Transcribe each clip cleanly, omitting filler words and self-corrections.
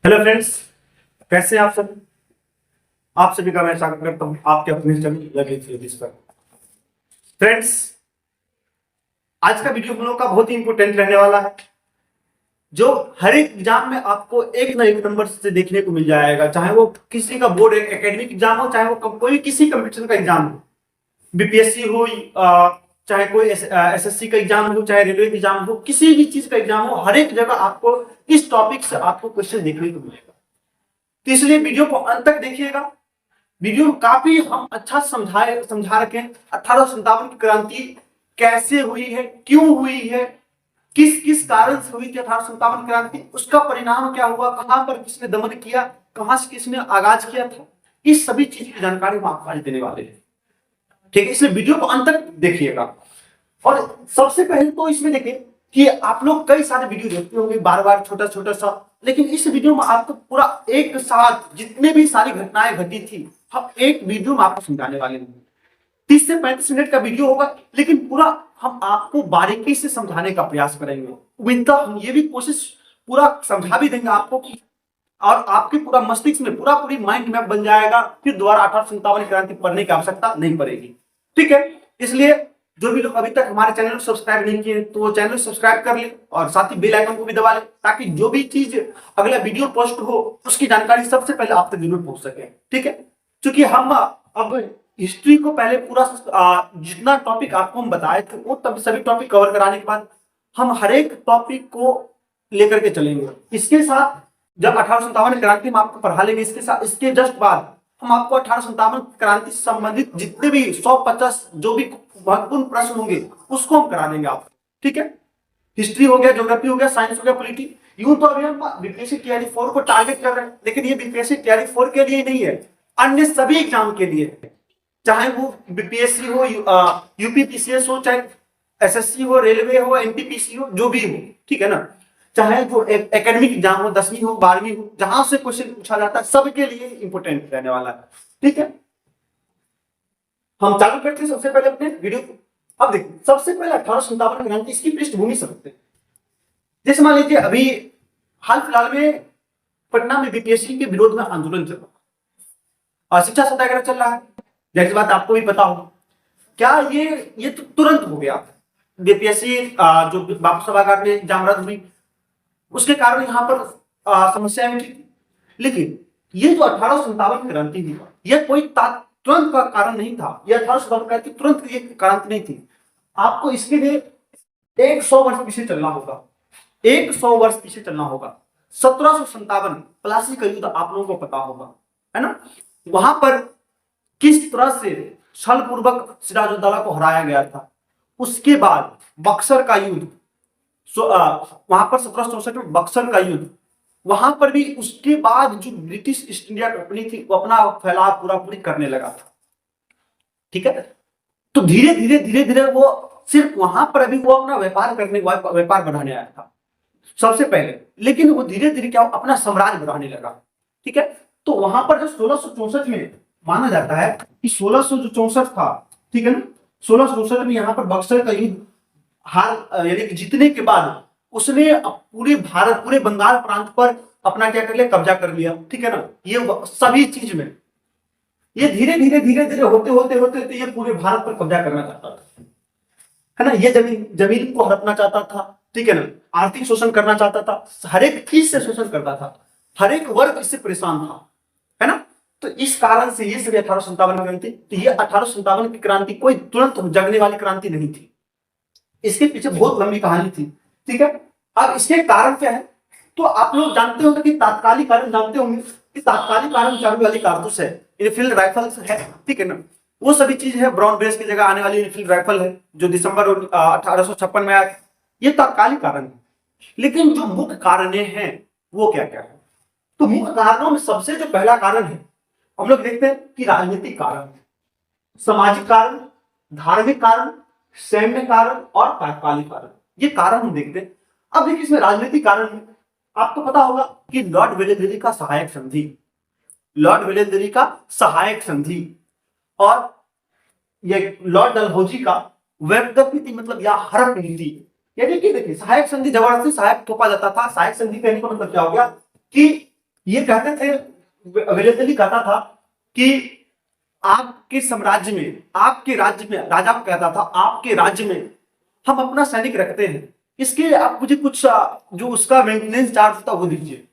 Hello friends, कैसे हैं आप सब। आप सभी का मैं स्वागत करता हूं आपके अपने चैनल लर्निंग थ्योरीज पर। फ्रेंड्स, आज का वीडियो हम लोग का बहुत ही इंपॉर्टेंट रहने वाला है, जो हर एक एग्जाम में आपको एक ना एक नंबर से देखने को मिल जाएगा। चाहे वो किसी का बोर्ड एकेडमिक एग्जाम हो, चाहे वो कोई किसी कंपटीशन का एग्जाम हो, बीपीएससी हो, चाहे कोई एसएससी का एग्जाम हो, चाहे रेलवे का एग्जाम हो, किसी भी चीज का एग्जाम हो, हर एक जगह आपको इस टॉपिक से आपको क्वेश्चन देखने को मिलेगा। तो इसलिए वीडियो को अंत तक देखिएगा। वीडियो में काफी हम अच्छा समझा रखे हैं। 1857 की क्रांति कैसे हुई है, क्यों हुई है, किस किस कारण से हुई थी 1857 क्रांति, उसका परिणाम क्या हुआ, कहां पर किसने दमन किया, कहां से किसने आगाज किया था, इस सभी चीज की जानकारी हम आपको आज देने वाले हैं। ठीक है, इसलिए वीडियो को अंत तक देखिएगा। और सबसे पहले तो इसमें देखिए कि आप लोग कई सारे वीडियो देखते होंगे बार बार छोटा छोटा सा, लेकिन इस वीडियो में आपको पूरा एक साथ जितने भी सारी घटनाएं घटी थी हम एक वीडियो में आपको समझाने वाले हैं। 30 से 35 मिनट का वीडियो होगा, लेकिन पूरा हम आपको बारीकी से समझाने का प्रयास करेंगे। उम्मीद हम ये भी कोशिश पूरा समझा भी देंगे आपको कि और आपके पूरा मस्तिष्क में पूरी माइंड मैप बन जाएगा, फिर दोबारा 1857 क्रांति पढ़ने की आवश्यकता नहीं पड़ेगी। ठीक है, इसलिए जो भी लोग अभी तक हमारे चैनल को सब्सक्राइब नहीं किए तो चैनल सब्सक्राइब कर ले और साथ ही बेल आइकन को भी दबा ले, ताकि जो भी चीज अगला वीडियो पोस्ट हो उसकी जानकारी सबसे पहले आप तक जरूर पहुंच सके। ठीक है, क्योंकि हम अब हिस्ट्री को पहले पूरा जितना टॉपिक आपको हम बताए थे वो तब सभी टॉपिक कवर कराने के बाद हम हर एक टॉपिक को लेकर के चलेंगे। इसके साथ जब 1857 क्रांति में आपको पढ़ा लेंगे, इसके साथ इसके जस्ट बाद हम आपको 1857 क्रांति से संबंधित जितने भी 150 जो भी महत्वपूर्ण प्रश्न होंगे उसको हम करा देंगे आपको। ठीक है, हिस्ट्री हो गया, ज्योग्राफी हो गया, साइंस हो गया, पॉलिटी। यूं तो अभी हम बीपीएससी टीआरई 4 को टारगेट कर रहे हैं, लेकिन ये बीपीएससी टीआरई 4 के लिए नहीं है, अन्य सभी एग्जाम के लिए, चाहे वो बीपीएससी हो, यूपीपीसीएस हो, चाहे एसएससी हो, रेलवे हो, एनटीपीसी हो, जो भी हो। ठीक है ना, चाहे वो एकेडमिक एग्जाम हो, 10वीं हो, 12वीं हो, जहां से क्वेश्चन पूछा जाता है सबके लिए इंपोर्टेंट रहने वाला है। ठीक है, हम चालू करते हैं सबसे पहले अपने वीडियो को। अब देखिए, सबसे पहले 1857 क्रांति, इसकी पृष्ठभूमि समझते हैं। जैसे मान लीजिए अभी हाल फिलहाल में पटना में बीपीएससी के विरोध में आंदोलन चल रहा है और शिक्षा सत्याग्रह चल रहा है, जैसी बात आपको भी पता होगा। क्या ये तो तुरंत हो गया, बीपीएससी जो बापू सभागार में एग्जाम रद्द हुई उसके कारण यहाँ पर समस्याएं उठी। लेकिन ये जो 1857 क्रांति थी यह कोई तुरंत का कारण नहीं था, यह 1857 क्रांति तुरंत की क्रांति नहीं थी। आपको इसके लिए 100 वर्ष पीछे चलना होगा, 100 वर्ष पीछे चलना होगा। 1757 प्लासी का युद्ध आप लोगों को पता होगा, है ना। वहां पर किस तरह से छल पूर्वक सिराजुद्दौला को हराया गया था। उसके बाद बक्सर का युद्ध, वहां पर 1764 में बक्सर का युद्ध, वहां पर भी उसके बाद जो ब्रिटिश ईस्ट इंडिया कंपनी थी वो अपना फैलाव पूरी करने लगा था। ठीक है, तो धीरे धीरे वो सिर्फ वहां पर अभी वो अपना व्यापार बढ़ाने आया था सबसे पहले, लेकिन वो धीरे धीरे क्या अपना साम्राज्य बढ़ाने लगा। ठीक है, तो वहां पर जो 1664 में माना जाता है कि 1664 था, ठीक है ना, 1664 में यहाँ पर बक्सर का युद्ध हार यानी कि जीतने के बाद उसने पूरे भारत, पूरे बंगाल प्रांत पर अपना क्या कर लिया, कब्जा कर लिया। ठीक है ना, ये सभी चीज में ये धीरे धीरे होते ये पूरे भारत पर कब्जा करना चाहता था, है ना। ये जमीन को हड़पना चाहता था, ठीक है ना, आर्थिक शोषण करना चाहता था, हर एक चीज से शोषण करता था, हर एक वर्ग इससे परेशान था, है ना। तो इस कारण से ये सभी 1857 क्रांति, तो ये 1857 की क्रांति कोई तुरंत जगने वाली क्रांति नहीं थी, इसके पीछे बहुत लंबी कहानी थी। ठीक है, अब इसके कारण क्या है, तो आप लोग जानते होंगे कि तात्कालिक कारण जानते होंगे कि तात्कालिक कारण चालू वाली कारतूस है, इनफील्ड राइफल्स है, ठीक है ना, वो सभी चीज है। ब्राउन बेस की जगह आने वाली इनफील्ड राइफल है जो दिसंबर 1856 में आया, ये तात्कालिक कारण है। लेकिन जो मुख्य कारण हैं वो क्या क्या है, तो मुख्य कारणों में सबसे जो पहला कारण है हम लोग देखते हैं कि राजनीतिक कारण, सामाजिक कारण, धार्मिक कारण, सैन्य कारण और तात्कालिक कारण, ये कारण हम देखते हैं। अब देखिए इसमें राजनीतिक कारण में आपको पता होगा कि लॉर्ड वेलेस्ली का सहायक संधि, लॉर्ड वेलेस्ली का सहायक संधि और ये लॉर्ड डलहौजी का व्यक्तिगत नीति मतलब या हड़प नीति, यानी कि देखिए सहायक संधि जबरदस्ती सहायक थोपा जाता था। सहायक संधि कहने का मतलब क्या हो गया कि ये कहते थे, विलेजली कहता था कि आपके साम्राज्य में, आपके राज्य में, राजा को कहता था आपके राज्य में हम अपना सैनिक रखते हैं, इसके लिए आप मुझे कुछ जो उसका मेंटेनेंस चार्ज होता है वो दीजिए,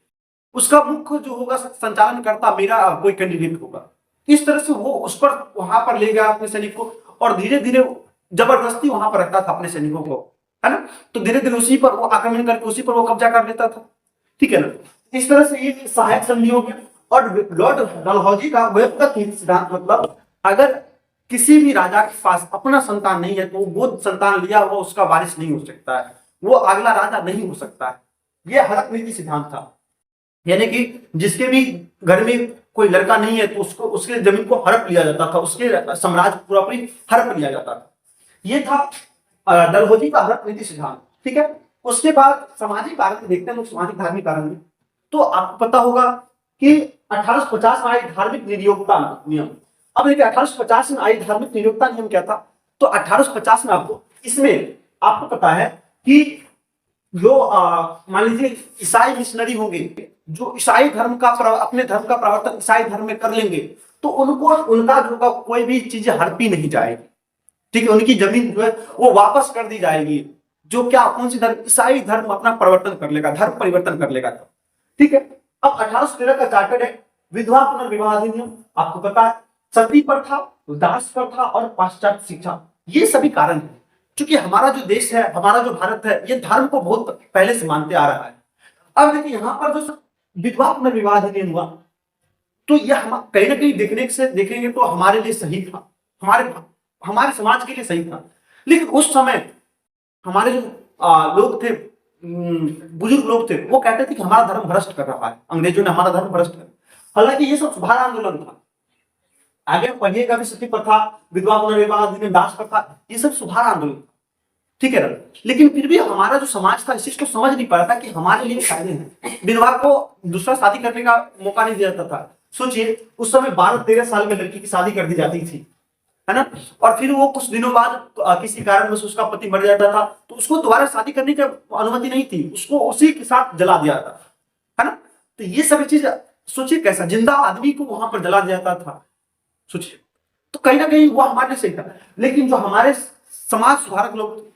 उसका मुख्य जो होगा संचालन करता मेरा कोई कैंडिडेट होगा। इस तरह से वो उस पर वहां पर ले गया अपने सैनिक को, और धीरे धीरे जबरदस्ती वहां पर रखता था अपने सैनिकों को, है ना। तो धीरे धीरे उसी पर वो आक्रमण करके उसी पर वो कब्जा कर लेता था, ठीक है ना। इस तरह से ये सहायक संधि हो गया। और लॉर्ड डलहौजी का व्यक्तिगत नीति सिद्धांत मतलब, अगर किसी भी राजा के पास अपना संतान नहीं है तो वो संतान लिया हुआ उसका वारिस नहीं हो सकता है, वो अगला राजा नहीं हो सकता है। ये हड़प नीति सिद्धांत था, यानी कि जिसके भी घर में कोई लड़का नहीं है तो उसको उसके जमीन को हड़प लिया जाता था, उसके साम्राज्य पूरा पूरी हड़प लिया जाता था। ये था डलहौजी का हड़प नीति सिद्धांत, ठीक है। उसके बाद सामाजिक कारण देखते हैं लोग, सामाजिक धार्मिक कारण में तो आपको पता होगा कि 1850 में आई धार्मिक नियोक्ता नियम। अब देखिए 1850 में आई धार्मिक नियोक्ता नियम क्या था, तो 1850 में आपको इसमें आपको पता है कि जो मान लीजिए ईसाई मिशनरी होंगे, जो ईसाई धर्म का अपने धर्म का प्रवर्तन ईसाई धर्म में कर लेंगे, तो उनको उनका जो का कोई भी चीज हड़पी नहीं जाएगी, ठीक है। उनकी जमीन जो है वो वापस कर दी जाएगी। जो क्या कौन सी धर्म, ईसाई धर्म अपना परिवर्तन कर लेगा, धर्म परिवर्तन कर लेगा, ठीक है। अब 1813 का चार्टर्ड है विधवा पुनर्विवाह अधिनियम, आपको पता है सती प्रथा, दास प्रथा और पाश्चात्य शिक्षा, ये सभी कारण है। क्योंकि हमारा जो देश है, हमारा जो भारत है, ये धर्म को बहुत पहले से मानते आ रहा है। अब देखिए यहाँ पर जो विधवा पुनर्विवाह अधिनियम हुआ, तो यह हम कहीं ना कहीं देखने से देखेंगे तो हमारे लिए सही था, हमारे समाज के लिए सही था। लेकिन उस समय हमारे जो लोग थे, बुजुर्ग लोग थे, वो कहते थे कि हमारा धर्म भ्रष्ट कर रहा है, अंग्रेजों ने हमारा धर्म भ्रष्ट कर। हालांकि ये सब सुधार आंदोलन था, आगे पढ़िएगा भी सती प्रथा, विधवा पुनर्विवाह अधिनियम, दास प्रथा, ये सब सुधार आंदोलन था, ठीक है ना। लेकिन फिर भी हमारा जो समाज था इस चीज को समझ नहीं पा रहा था कि हमारे लिए फायदे हैं। विधवा को दूसरा शादी करने का मौका नहीं दिया जाता था। सोचिए उस समय 12-13 साल में लड़की की शादी कर दी जाती थी, है ना। और फिर वो कुछ दिनों बाद किसी कारणवश उसका पति मर जाता था तो उसको दोबारा शादी करने की अनुमति नहीं थी, उसको उसी के साथ जला दिया जाता था, है ना। तो ये सभी चीज सोचिए कैसा जिंदा आदमी को वहां पर जला दिया जाता था, सोचिए। तो कहीं ना कहीं वो हमारे लिए सही था। लेकिन जो हमारे समाज सुधारक लोग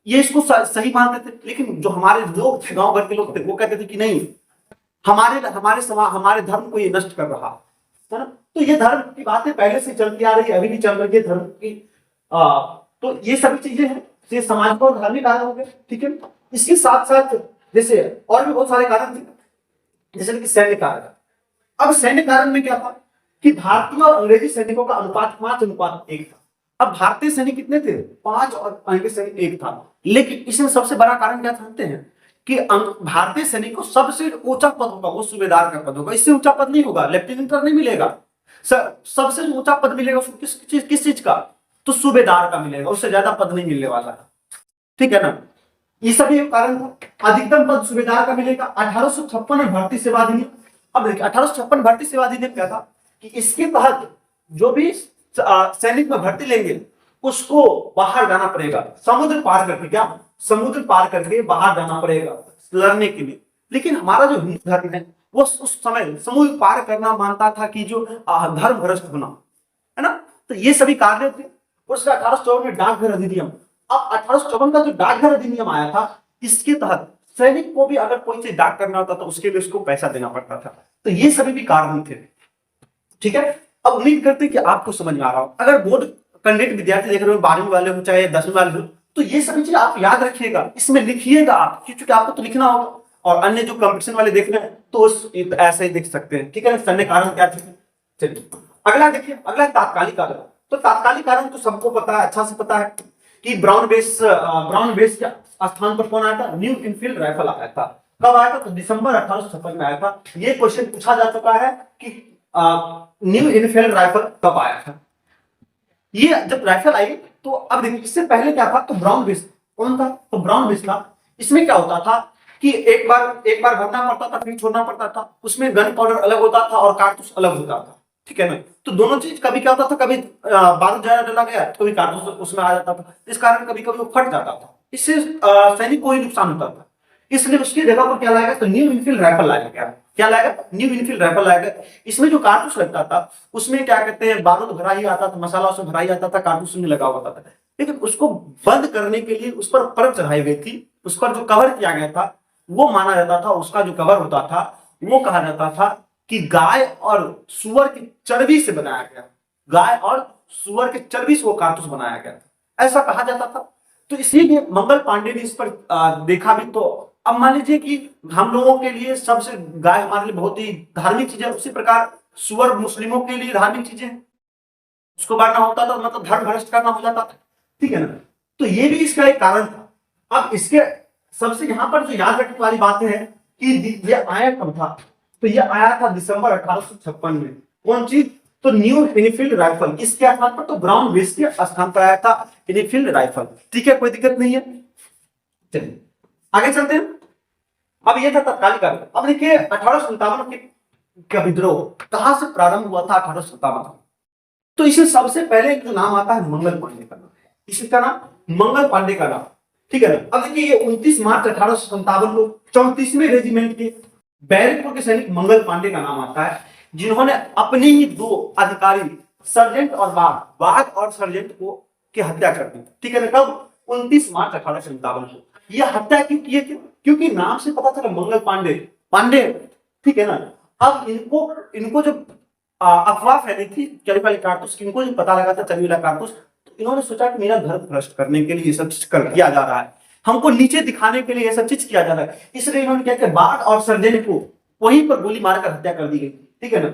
ये इसको सही मानते थे, लेकिन जो हमारे लोग थे, गांव भर के लोग थे, वो कहते थे कि नहीं, हमारे समाज, हमारे धर्म को ये नष्ट कर रहा है ना। तो ये धर्म की बातें पहले से चलती आ रही है, अभी भी चल रही है धर्म की। तो ये सभी चीजें हैं, ये समाज को धार्मिक कारण हो गए, ठीक है। इसके साथ साथ जैसे और भी बहुत सारे कारण थे, जैसे कि सैन्य कारण। अब सैन्य कारण में क्या था कि भारतीय और अंग्रेजी सैनिकों का अनुपात 5:1 था। अब भारतीय सैनिक कितने थे, 5 और अंग्रेजी सैनिक 1 था। लेकिन इसमें सबसे बड़ा कारण क्या जानते हैं कि भारतीय सैनिक को सबसे ऊंचा पद होगा वो सूबेदार का पद होगा, इससे ऊंचा पद नहीं होगा, लेफ्टिनेंट नहीं मिलेगा। सबसे ऊंचा पद मिलेगा उसको किस चीज का, तो सूबेदार का मिलेगा, उससे ज्यादा पद नहीं मिलने वाला, ठीक है ना। ये सभी कारण था। अधिकतम पद सूबेदार का मिलेगा। 1856 भर्ती सेवा अधिनियम। अब देखिए 1856 भर्ती सेवा अधिनियम क्या था कि इसके तहत जो भी सैनिक में भर्ती लेंगे उसको बाहर जाना पड़ेगा, समुद्र पार करके, क्या समुद्र पार करके बाहर जाना पड़ेगा लड़ने के लिए। लेकिन हमारा जो हिंदू धर्म है वो उस समय समुद्र पार करना मानता था कि जो धर्म भ्रष्ट होना, है ना। तो ये सभी कार्य थे। उसका 1854 में डाकघर अधिनियम। अब 1854 का जो डाकघर अधिनियम आया था, इसके तहत सैनिक को भी अगर कोई चीज डाक करना होता तो उसके लिए उसको पैसा देना पड़ता था। तो ये सभी भी कारण थे, ठीक है। अब उम्मीद करते हैं कि आपको समझ में आ रहा हो। अगर बोर्ड कैंडिडेट विद्यार्थी देख रहे हो, 12वीं वाले हो चाहे 10वीं वाले हो, तो ये सभी चीज आप याद रखिएगा, इसमें लिखिएगा आप, क्योंकि आपको तो लिखना होगा। और अन्य जो कंपटीशन वाले देख रहे हैं तो ऐसे ही देख सकते हैं, ठीक है। सैन्य कारण क्या थे। चलिए अगला देखिए, अगला तात्कालिक कारण। तो तात्कालिक कारण तो सबको पता है, अच्छा से पता है कि ब्राउन बेस के स्थान पर कौन आया था, न्यू इनफील्ड राइफल आया था। कब आया था, तो दिसंबर 1856 में आया था। ये क्वेश्चन पूछा जा चुका है कि न्यू इनफील्ड राइफल कब आया था। ये जब राइफल आई तो अब देखिए इससे पहले क्या था, तो ब्राउन बेस कौन था, तो ब्राउन बेस था। इसमें क्या होता था कि एक बार भरना पड़ता था फिर छोड़ना पड़ता था, उसमें गन पाउडर अलग होता था और कारतूस अलग होता था, ठीक है ना। तो दोनों चीज कभी क्या होता था, कभी बारूद ज्यादा डाला गया तो कभी कारतूस उसमें आ जाता था, इस कारण कभी कभी वो फट जाता था, इससे सैनिक को ही नुकसान होता था। इसलिए उसकी जगह पर क्या लाया गया, तो न्यू इनफील्ड राइफल लाया गया। क्या लाएगा, न्यू इनफील्ड राइफल लाएगा। इसमें जो कारतूस लगता था उसमें क्या कहते हैं, बारूद भरा ही आता था, मसाला उसमें भरा ही आता था, कारतूस में लगा होता था। लेकिन उसको बंद करने के लिए उस पर परत चढ़ाई गई थी, उस पर जो कवर किया गया था वो माना जाता था, उसका जो कवर होता था वो कहा जाता था कि गाय और सुअर की चर्बी से बनाया गया, गाय और सुअर के चर्बी से वो कारतूस बनाया गया था, ऐसा कहा जाता था। तो इसीलिए मंगल पांडे ने इस पर देखा भी। तो अब मान लीजिए कि हम लोगों के लिए सबसे गाय हमारे लिए बहुत ही धार्मिक चीज है, उसी प्रकार सुअर मुस्लिमों के लिए धार्मिक चीजें, उसको मारना होता था मतलब धर्म भ्रष्ट करना हो जाता था, ठीक है ना। तो ये भी इसका एक कारण था। अब इसके सबसे यहां पर जो याद रखने वाली बात है कि ये आया कब था, तो ये आया था दिसंबर 1856 में। कौन चीज, तो न्यू इनफील्ड राइफल, इसके स्थान पर तो ब्राउन बेस के स्थान पर आया था इनफील्ड राइफल, ठीक है, कोई दिक्कत नहीं है। चलिए आगे चलते हैं। अब ये था तत्कालीन कारण। अब देखिए 1857 का विद्रोह कहां से प्रारंभ हुआ था, 1857। तो इसे सबसे पहले जो नाम आता है मंगल पांडे का नाम, इसका नाम मंगल पांडे का नाम, ठीक है ना। अब देखिए ये 29 मार्च 1857 को 34वें रेजिमेंट के बैरकपुर के सैनिक मंगल पांडे का नाम आता है, जिन्होंने अपने ही दो अधिकारी सर्जेंट और बाघ और सर्जेंट को की हत्या कर दी, ठीक है ना। कब, 29 मार्च 1857 को। यह हत्या क्यों की थी, क्योंकि नाम से पता चला मंगल पांडे, पांडे, ठीक है ना। अब इनको जो अफवाह फैली थी चली वाली कारतूस, इनको जो पता लगा था चली वाला कारतूस, तो इन्होंने सोचा कि मेरा धर्म भ्रष्ट करने के लिए ये सब चीज कर किया जा रहा है, हमको नीचे दिखाने के लिए ये सब चीज किया जा रहा है। इसलिए इन्होंने क्या किया, बाघ और सर्जेंट को वहीं पर गोली मारकर हत्या कर दी गई, ठीक है ना।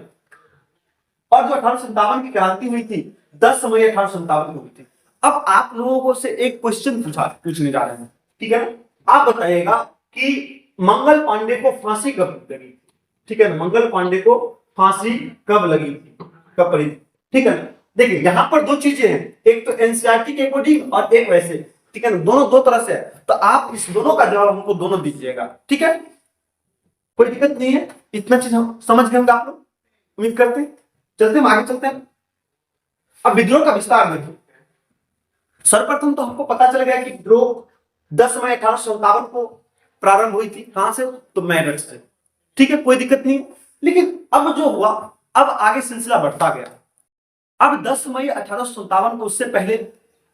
और जो 1857 की क्रांति हुई थी 10 मई 1857 को हुई थी। अब आप लोगों को से एक क्वेश्चन पूछने जा रहे हैं, ठीक है ना। आप बताइएगा कि मंगल पांडे को फांसी कब लगी, ठीक है ना। मंगल पांडे को फांसी कब लगी, कब पड़ी, ठीक है ना। देखिए यहां पर दो चीजें हैं, एक तो एनसीईआरटी के अकॉर्डिंग और एक वैसे, ठीक है ना, दोनों दो तरह से है। तो आप इस दोनों का जवाब हमको दोनों दीजिएगा, ठीक है, कोई दिक्कत नहीं है। इतना चीज हम समझ गए होंगे आप लोग, उम्मीद करते हैं। चलते हैं आगे, चलते हैं। अब विद्रोह का विस्तार देखिए। सर्वप्रथम तो हमको पता चल गया कि विद्रोह 10 मई 1857 को प्रारंभ हुई थी, कहां से, तो मेरठ से, ठीक है, कोई दिक्कत नहीं। लेकिन अब जो हुआ, अब आगे सिलसिला बढ़ता गया। अब 10 मई 1857 को, उससे पहले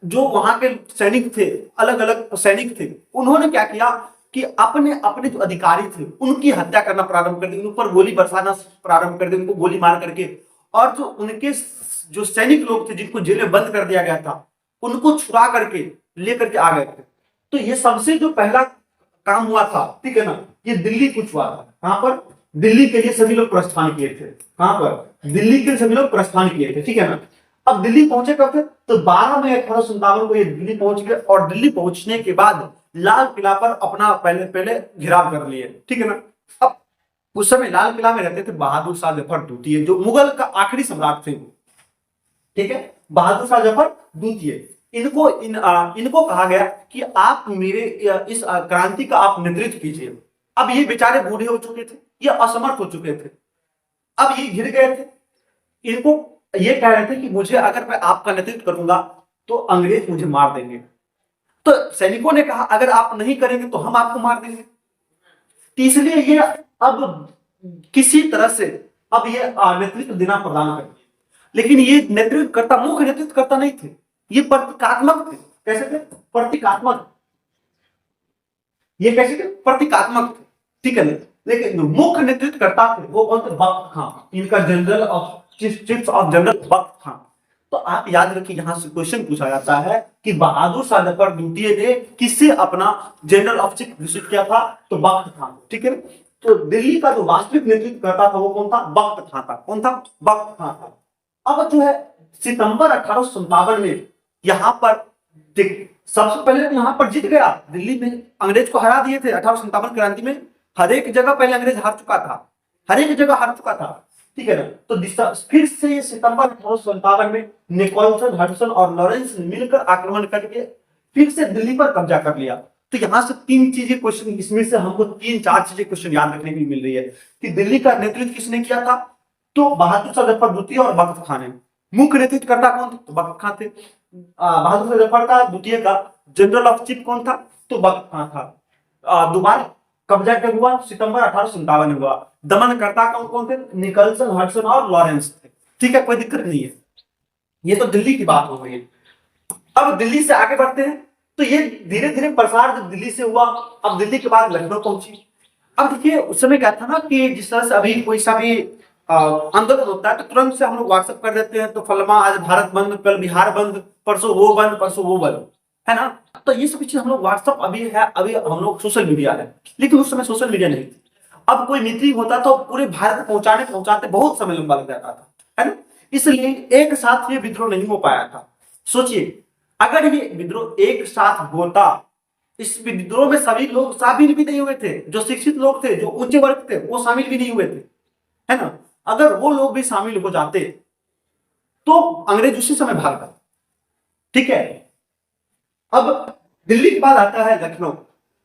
जो वहां के सैनिक थे, अलग अलग सैनिक थे, उन्होंने क्या किया कि अपने अपने जो अधिकारी थे उनकी हत्या करना प्रारंभ कर दी, उन पर गोली बरसाना प्रारंभ कर दी, उनको गोली मार करके। और जो उनके जो सैनिक लोग थे जिनको जेल में बंद कर दिया गया था, उनको छुड़ा करके लेकर के आ गए थे। तो ये सबसे जो पहला काम हुआ था, ठीक है ना, ये दिल्ली कुछ हुआ था। कहां पर, दिल्ली के लिए सभी लोग प्रस्थान किए थे। कहां पर, दिल्ली के लिए सभी लोग प्रस्थान किए थे, ठीक है ना। अब दिल्ली पहुंचे कब थे, तो 12 मई 1857 को ये दिल्ली पहुंच गए। और दिल्ली पहुंचने के बाद लाल किला पर अपना पहले पहले घिराव कर लिए, ठीक है ना। अब उस समय लाल किला में रहते थे बहादुर शाह जफर द्वितीय, जो मुगल का आखिरी सम्राट थे, ठीक है, बहादुर शाह जफर द्वितीय। इनको कहा गया कि आप मेरे इस क्रांति का आप नेतृत्व कीजिए। अब ये बेचारे बूढ़े हो चुके थे, ये असमर्थ हो चुके थे, अब ये घिर गए थे। इनको ये कह रहे थे कि मुझे, अगर मैं आपका नेतृत्व करूंगा तो अंग्रेज मुझे मार देंगे। तो सैनिकों ने कहा अगर आप नहीं करेंगे तो हम आपको मार देंगे। तो इसलिए ये अब किसी तरह से अब ये नेतृत्व देना प्रदान कर दिया। लेकिन ये नेतृत्वकर्ता मुख्य नेतृत्वकर्ता नहीं थे, ये प्रतीकात्मक थे। कैसे थे, प्रतीकात्मक, ये कैसे थे, प्रतीकात्मक थे, ठीक है ना। लेकिन मुख्य नेतृत्वकर्ता थे वो कौन थे, बख्त खां, इनका general of chief of general Bakht Khan. तो आप याद रखिए, यहां से क्वेश्चन पूछा जाता है कि बहादुर शाह जफर द्वितीय ने किससे अपना जनरल ऑफ चीफ घोषित किया था, तो बख्त खां, ठीक है। तो दिल्ली का जो वास्तविक नेतृत्व करता था वो कौन था, बख्त खां था। कौन था, बख्त खां था। अब जो है सितंबर 1857 में यहां पर सबसे पहले यहाँ पर जीत गया, दिल्ली में अंग्रेज को हरा दिए थे 1857 क्रांति में। हर एक जगह पहले अंग्रेज हार चुका था, हर एक जगह हार चुका था, ठीक है ना। तो फिर से सितंबर 1857 में निकोलसन, हडसन और लॉरेंस ने मिलकर आक्रमण करके फिर से दिल्ली पर कब्जा कर लिया। तो यहां से तीन चीजें क्वेश्चन, इसमें से हमको तीन चार चीजें क्वेश्चन याद रखने की मिल रही है कि दिल्ली का नेतृत्व किसने किया था, तो बहादुर शाह जफर द्वितीय और बख्त खां ने। मुख्य नेतृत्वकर्ता कौन थे, तो बख्त खां थे। बहादुर शाह जफर का द्वितीय का जनरल ऑफ चीफ कौन था, तो बख्त खां था। दोबारा कब्जा कब हुआ, सितंबर 1857 में हुआ। दमनकर्ता कौन कौन थे? निकलसन, हडसन और लॉरेंस थे। ठीक है, कोई दिक्कत नहीं है। ये तो दिल्ली की बात हो गई। अब दिल्ली से आगे बढ़ते हैं तो ये धीरे धीरे प्रसार जब दिल्ली से हुआ, अब दिल्ली के बाद लखनऊ पहुंची। अब देखिए उस समय क्या था ना कि जिस तरह से अभी कोई सा भी आंदोलन होता है तो तुरंत से हम लोग व्हाट्सएप कर देते हैं, तो फलमा आज भारत बंद, कल बिहार बंद, परसों वो बंद, परसों वो बंद, है ना। तो ये सब चीज हम लोग व्हाट्सएप अभी है, अभी हम लोग सोशल मीडिया है, लेकिन उस समय सोशल मीडिया नहीं थी। अब कोई मीटिंग होता तो पूरे भारत पहुंचाने पहुंचाते बहुत समय लंबा लग जाता था, है ना। इसलिए एक साथ ये विद्रोह नहीं हो पाया था। सोचिए अगर ये विद्रोह एक साथ होता, इस विद्रोह में सभी लोग शामिल भी नहीं हुए थे, जो शिक्षित लोग थे, जो उच्च वर्ग थे, वो शामिल भी नहीं हुए थे, है ना। अगर वो लोग भी शामिल हो जाते तो अंग्रेज उसी समय भागता। ठीक है, अब दिल्ली के बाद आता है लखनऊ।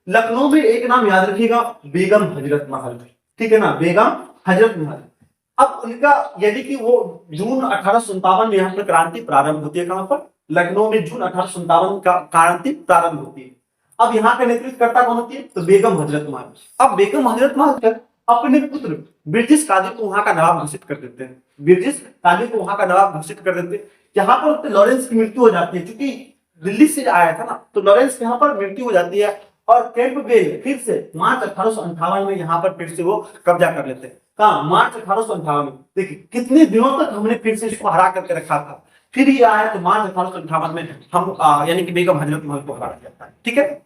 लखनऊ में एक नाम याद रखिएगा, बेगम हजरत महल। ठीक है ना, बेगम हजरत महल। अब उनका यदि कि वो जून 1857 में यहाँ पर क्रांति प्रारंभ होती है। कहां पर? लखनऊ में जून 1857 का क्रांति प्रारंभ होती है। अब यहाँ का नेतृत्व करता कौन होती है? तो बेगम हजरत महल। अब बेगम हजरत महल अपने पुत्र ब्रिटिश काजी को वहां का नवाब घोषित कर देते हैं। ब्रिटिश काजी को वहां का नवाब घोषित कर देते हैं। यहाँ पर लॉरेंस की मृत्यु हो जाती है, क्योंकि दिल्ली से आया था ना, तो लॉरेंस यहाँ पर मृत्यु हो जाती है और कैंपबेल फिर से मार्च 1858 में यहाँ पर फिर से वो कब्जा कर लेते हैं। कहा? मार्च 1858 में। देखिए कितने दिनों तक हमने फिर से इसको हरा करके रखा था, फिर ये आया तो मार्च 1858 में हम यानी कि बेगम हजरत महल को हरा दिया था। ठीक है,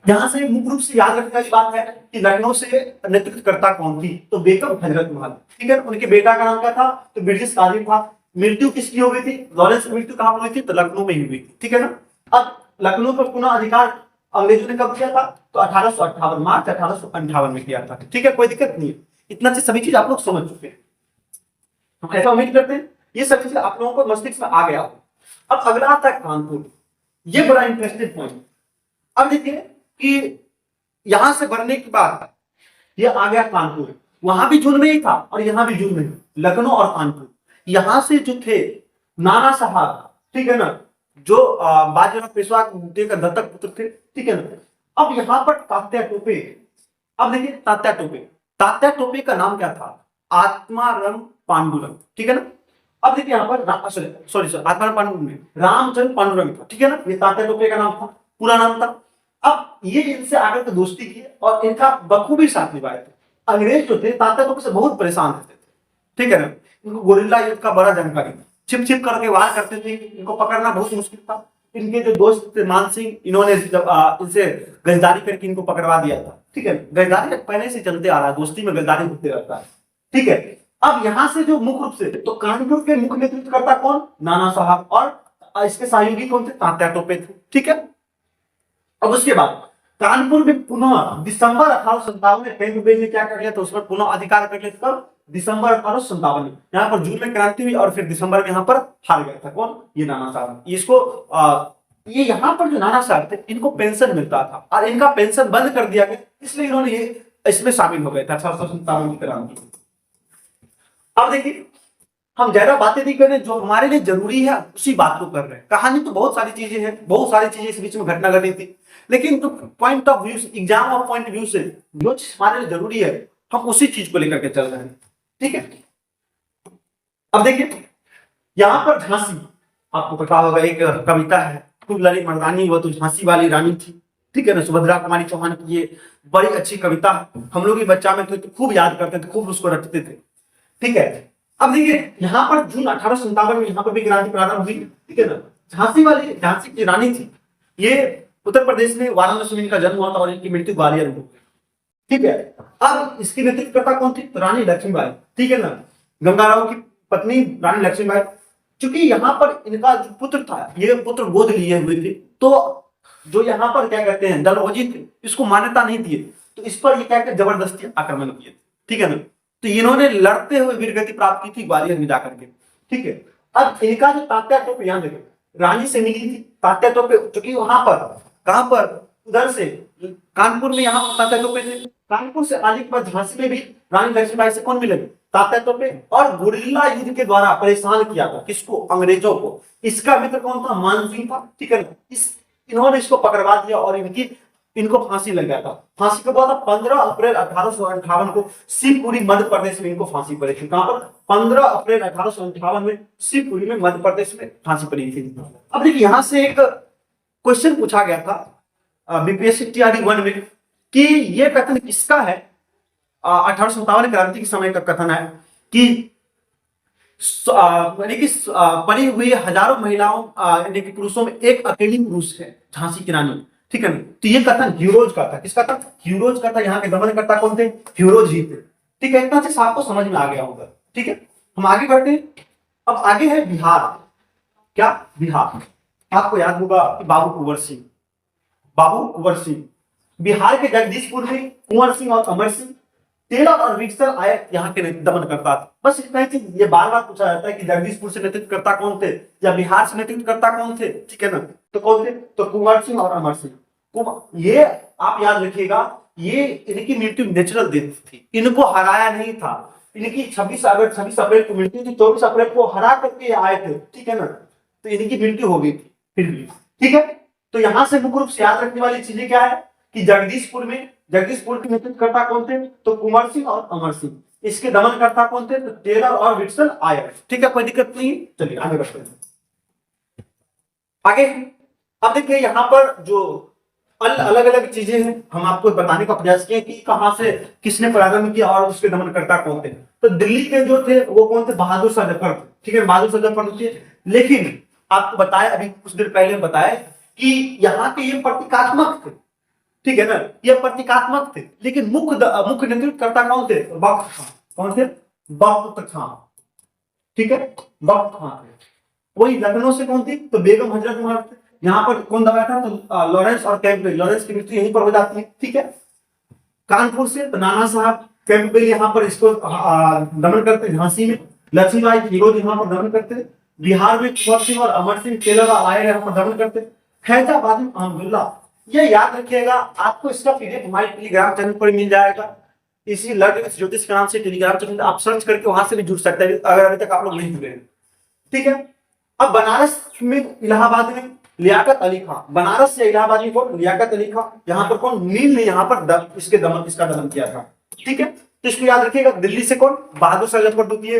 यहां से मुख्य रूप से याद रखने की बात है कि लखनऊ से नेतृत्वकर्ता कौन थी? तो बेगम हजरत महल। ठीक है, उनके बेटा का नाम क्या था? तो ब्रिटिश काजी था। मृत्यु किसकी हो गई थी? लॉरेंस की मृत्यु कहां पर हुई थी? तो लखनऊ में ही हुई थी। ठीक है ना। अब लखनऊ पर पुनः अधिकार अंग्रेजों ने कब किया था? तो 1858 मार्च 1858 में किया था। ठीक है, कोई दिक्कत नहीं है। इतना से सभी चीज आप लोग समझ चुके हैं, हम ऐसा उम्मीद करते हैं ये सब चीज आप लोगों को मस्तिष्क में आ गया हो। अब अगला आता है कानपुर। ये बड़ा इंटरेस्टिंग पॉइंट। अब देखिए कि यहां से बढ़ने के बाद ये आ गया कानपुर। वहां भी जून में ही था और यहां भी जून में ही, लखनऊ और कानपुर। यहां से जो थे नाना साहब, ठीक है ना, जो बाजीराव पेशवा का दत्तक पुत्र थे। ठीक है ना। अब यहाँ पर तात्या टोपे। अब देखिए तात्या टोपे, तात्या टोपे का नाम क्या था? आत्माराम पांडुरंग। ठीक है ना। अब देखिए यहाँ पर सॉरी आत्माराम पांडुरंग में रामचंद्र पांडुरंग था। ठीक है ना, ये तात्या टोपे का नाम था, पूरा नाम था। अब ये इनसे आकर के दोस्ती की और इनका बखूबी साथ निभाए थे। अंग्रेज जो थे तात्या टोपे से बहुत परेशान रहते थे। ठीक है ना, इनको गोरिल्ला युद्ध का बड़ा जानकारी था, छिप छिप करके वार करते थे, इनको पकड़ना बहुत मुश्किल था। इनके जो दोस्त थे मान सिंह, इन्होंने जब इनसे गजदारी करके इनको पकड़वा दिया था। ठीक है, गजदारी पहले से चलते आ रहा है, दोस्ती में गजदारी होते रहता है। ठीक है, अब यहां से जो मुख्य रूप से तो कानपुर के मुख्य नेतृत्वकर्ता कौन? नाना साहब, और इसके सहयोगी कौन थे? तात्या टोपे थे। ठीक है, अब उसके बाद कानपुर में पुनः दिसंबर 1857 में कैंपबेल ने क्या कर लिया? तो उस पर पुनः अधिकार कर लिया। कब? दिसंबर 1857 में। यहाँ पर जून में क्रांति हुई और फिर दिसंबर में यहाँ पर हार गया था। कौन? ये नाना साहब। इसको ये यहाँ पर जो नाना साहब थे इनको पेंशन मिलता था और इनका पेंशन बंद कर दिया गया, इसलिए इन्होंने ये इसमें शामिल हो गए थे 1857 की क्रांति। अब देखिए हम ज्यादा बातें नहीं कर रहे, जो हमारे लिए जरूरी है उसी बात को कर रहे हैं। कहानी तो बहुत सारी चीजें हैं, बहुत सारी चीजें इस बीच में घटना घटी थी, लेकिन तो point of view, exam of point view से जो चीज हमारे लिए जरूरी है हम उसी चीज को लेकर के चल रहे हैं। ठीक है, अब देखिए यहां पर झांसी, आपको पता होगा एक कविता है, खूब लड़ी मर्दानी वो तो झांसी वाली रानी थी। ठीक है ना, सुभद्रा कुमारी चौहान की ये बड़ी अच्छी कविता है। हम लोग बच्चा में थे तो खूब याद करते थे, खूब उसको रटते थे। ठीक है, अब देखिए यहाँ पर जून 1857 में यहाँ पर भी क्रांति प्रारंभ हुई। ठीक है ना, झांसी की रानी थी। ये उत्तर प्रदेश में वाराणसी में इनका जन्म हुआ था और इनकी मृत्यु ग्वालियर में हुई। ठीक है, अब इसकी नेतृत्वकर्ता कौन थी? तो रानी लक्ष्मीबाई। ठीक है ना, गंगाराव की पत्नी रानी लक्ष्मीबाई। चूंकि यहाँ पर इनका जो पुत्र था, ये पुत्र गोद लिए हुए थे, तो जो यहाँ पर क्या कहते हैं डलहौजी थे, इसको मान्यता नहीं थी, तो इस पर ये क्या कहते जबरदस्ती आक्रमण किए थे। ठीक है ना, तो इन्होंने लड़ते हुए वीरगति प्राप्त की थी ग्वालियर में जाकर के। ठीक है, अब इनका जो तात्या टोपे, यहाँ देखो रानी से मिली थी तात्या टोपे, चूंकि वहां पर कहां पर उधर से कानपुर में यहाँ पर तात्या टोपे थे। कानपुर से आने के बाद झांसी में भी रानी लक्ष्मीबाई से कौन मिले? तात्या टोपे। और गुरिल्ला युद्ध के द्वारा परेशान किया था किसको? अंग्रेजों को। इसका मित्र कौन था? मान सिंह था। ठीक है, इन्होंने इसको पकड़वा दिया और इनकी इनको फांसी लग गया था। फांसी कब हुआ था? 15 अप्रैल 1858 को शिवपुरी मध्य प्रदेश में इनको फांसी पड़ी थी। कहां पर? 15 अप्रैल 1858 में शिवपुरी में मध्य प्रदेश में फांसी पड़ी थी। अब देखिए यहां से एक क्वेश्चन पूछा गया था बीपीएससी टीआरडी 1 में कि यह कथन किसका है? 1857 क्रांति के समय का कथन है कि यानी कि पड़ी हुई हजारों महिलाओं यानी कि पुरुषों में एक अकेली पुरुष है, झांसी की रानी। ठीक है ना? तो ये कथन ह्यूरोज का था। किसका था? ह्यूरोज का था। यहाँ के दमनकर्ता कौन थे? ह्यूरोज ही थे। ठीक है, इतना से आपको समझ में आ गया होगा। ठीक है, हम आगे बढ़ते हैं। अब आगे है बिहार। क्या? बिहार। आपको याद होगा कि बाबू कुंवर सिंह, बाबू कुंवर सिंह बिहार के जगदीशपुर में कुंवर सिंह और अमर सिंह टेलर और विक्टर आए यहाँ के दमन करता था। बस इतना ही चीज ये बार बार पूछा जाता है कि जगदीशपुर से नेतृत्वकर्ता कौन थे या बिहार से नेतृत्वकर्ता कौन थे। ठीक है ना? तो कौन थे? तो कुंवर सिंह और अमर सिंह। ये आप याद रखिएगा, ये इनकी मृत्यु नेचुरल डेथ थी, इनको हराया नहीं था। इनकी 26 अप्रैल को मृत्यु थी, 24 अप्रैल को हरा करके आए थे। ठीक है ना? तो इनकी मृत्यु हो गई थी फिर भी। ठीक है, तो यहां से मुख्य रूप से याद रखने वाली चीजें क्या है कि जगदीशपुर के नेतृत्वकर्ता कौन थे? तो कुंवर सिंह और अमर सिंह। इसके दमनकर्ता कौन थे? तो टेलर और विल्सन आयर। ठीक है, कोई दिक्कत नहीं। चलिए आगे बढ़ते हैं। आगे अब देखिए यहाँ पर जो अलग अलग चीजें हैं हम आपको बताने का प्रयास किए कि कहां से किसने प्रारंभ किया और उसके दमनकर्ता कौन थे। तो दिल्ली के जो थे वो कौन थे? बहादुर शाह जफर। ठीक है, बहादुर शाह जफर थे। लेकिन आपको बताया, अभी कुछ देर पहले बताया कि यहाँ के ये प्रतीकात्मक थे। ठीक है ना? ये प्रतीकात्मक थे, लेकिन मुख्य नेतृत्वकर्ता कौन थे? बख्त खां। कौन थे? बख्त खां। ठीक है, बख्त खां थे। वही लखनऊ से कौन थी? तो बेगम हजरत महल थे। यहाँ पर कौन दबाया था? तो लॉरेंस और कैंपबेल। लॉरेंस की मृत्यु यहीं पर हो जाती है। ठीक है, कानपुर से तो नाना साहब कैंपबेल यहाँ पर इसको दमन करते। झांसी में लक्ष्मीबाई फिरोज यहाँ पर दमन करते। बिहार में कुंवर सिंह और अमर सिंह टेलर आए यहाँ पर दमन करते। फैजाबाद में अहमदुल्ला। ये याद रखिएगा, आपको इसका पीडीएफ हमारे टेलीग्राम चैनल पर मिल जाएगा। इसी लर्न ज्योतिष के नाम से टेलीग्राम चैनल आप सर्च करके वहां से भी जुड़ सकते हैं अगर अभी तक आप लोग नहीं जुड़े हैं। ठीक है, अब बनारस में इलाहाबाद में लियाकत अली खान। बनारस से इलाहाबाद में कौन? लियाकत अली खान। यहाँ पर कौन? नील ने यहाँ पर इसका दमन किया था। ठीक है, तो इसको याद रखिएगा। दिल्ली से कौन? बहादुर शाह जफर द्वितीय।